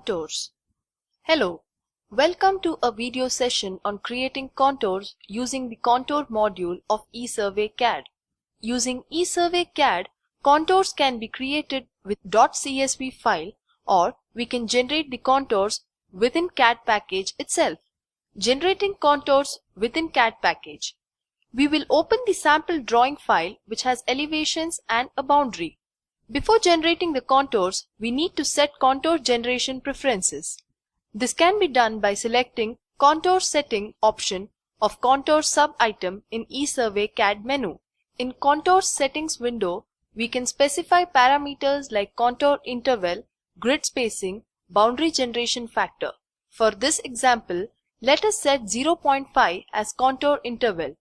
Contours. Hello, welcome to a video session on creating contours using the contour module of ESurveyCADD. Using ESurveyCADD, contours can be created with .csv file, or we can generate the contours within CAD package itself. Generating contours within CAD package. We will open the sample drawing file which has elevations and a boundary. Before generating the contours, we need to set contour generation preferences. This can be done by selecting Contour Setting option of Contour sub-item in ESurveyCADD menu. In Contour Settings window, we can specify parameters like contour interval, grid spacing, boundary generation factor. For this example, let us set 0.5 as contour interval.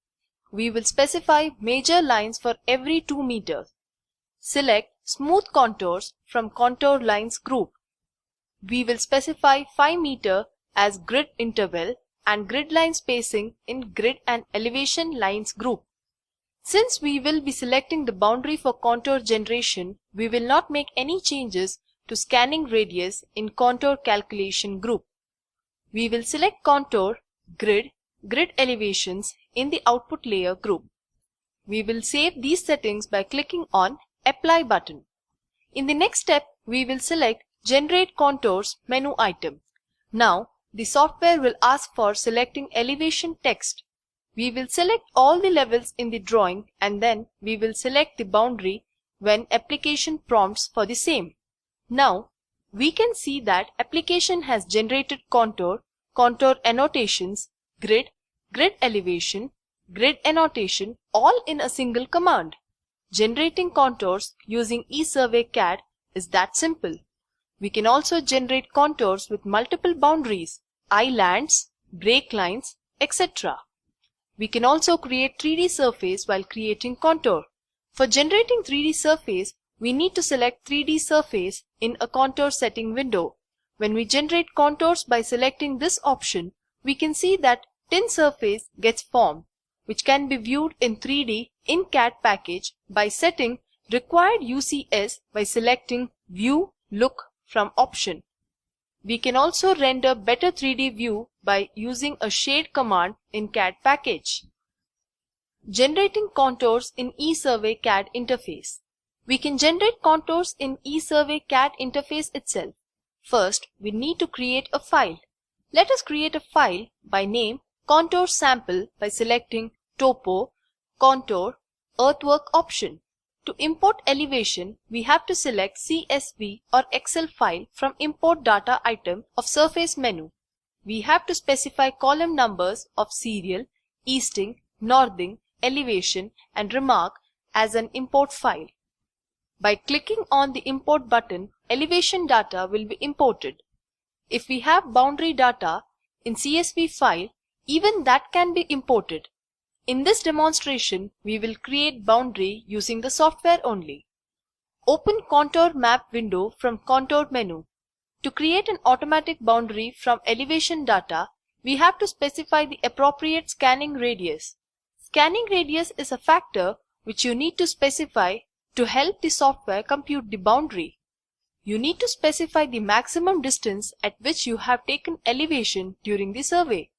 We will specify major lines for every 2 meters. Select Smooth Contours from Contour Lines group. We will specify 5 meter as grid interval and grid line spacing in Grid and Elevation Lines group. Since we will be selecting the boundary for contour generation, we will not make any changes to scanning radius in Contour Calculation group. We will select Contour, Grid, Grid Elevations in the Output Layer group. We will save these settings by clicking on Apply button. In the next step, we will select Generate Contours menu item. Now, the software will ask for selecting elevation text. We will select all the levels in the drawing and then we will select the boundary when application prompts for the same. Now, we can see that application has generated contour, contour annotations, grid, grid elevation, grid annotation all in a single command. Generating contours using ESurveyCADD is that simple. We can also generate contours with multiple boundaries, islands, break lines, etc. We can also create 3D surface while creating contour. For generating 3D surface, we need to select 3D surface in a contour setting window. When we generate contours by selecting this option, we can see that thin surface gets formed, which can be viewed in 3D in CAD package by setting Required UCS by selecting View Look from option. We can also render better 3D view by using a shade command in CAD package. Generating contours in ESurveyCADD interface. We can generate contours in ESurveyCADD interface itself. First, we need to create a file. Let us create a file by name Contour Sample by selecting Topo, Contour, Earthwork option. To import elevation, we have to select CSV or Excel file from Import Data item of Surface menu. We have to specify column numbers of serial, easting, northing, elevation and remark as an import file. By clicking on the Import button, elevation data will be imported. If we have boundary data in CSV file, even that can be imported. In this demonstration, we will create boundary using the software only. Open Contour Map window from Contour menu. To create an automatic boundary from elevation data, we have to specify the appropriate scanning radius. Scanning radius is a factor which you need to specify to help the software compute the boundary. You need to specify the maximum distance at which you have taken elevation during the survey.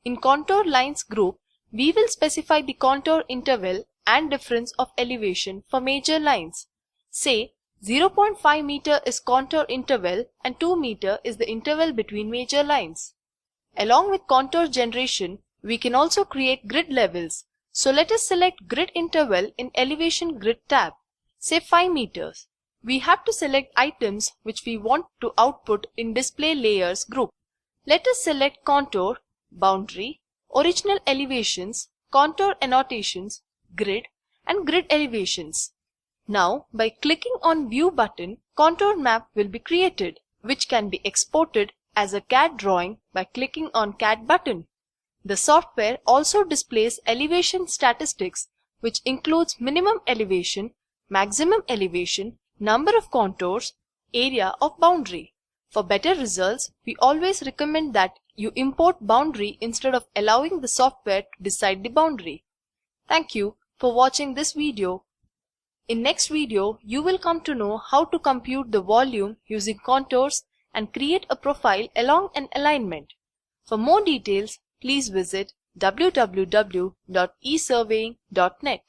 In Contour Lines group, we will specify the contour interval and difference of elevation for major lines. Say 0.5 meter is contour interval and 2 meter is the interval between major lines. Along with contour generation, we can also create grid levels. So let us select grid interval in elevation grid tab. Say 5 meters. We have to select items which we want to output in display layers group. Let us select contour, boundary, original elevations, contour annotations, grid and grid elevations. Now by clicking on View button, contour map will be created, which can be exported as a CAD drawing by clicking on CAD button. The software also displays elevation statistics, which includes minimum elevation, maximum elevation, number of contours, area of boundary. For better results, we always recommend that you import boundary instead of allowing the software to decide the boundary. Thank you for watching this video. In next video, you will come to know how to compute the volume using contours and create a profile along an alignment. For more details, please visit www.esurveying.net.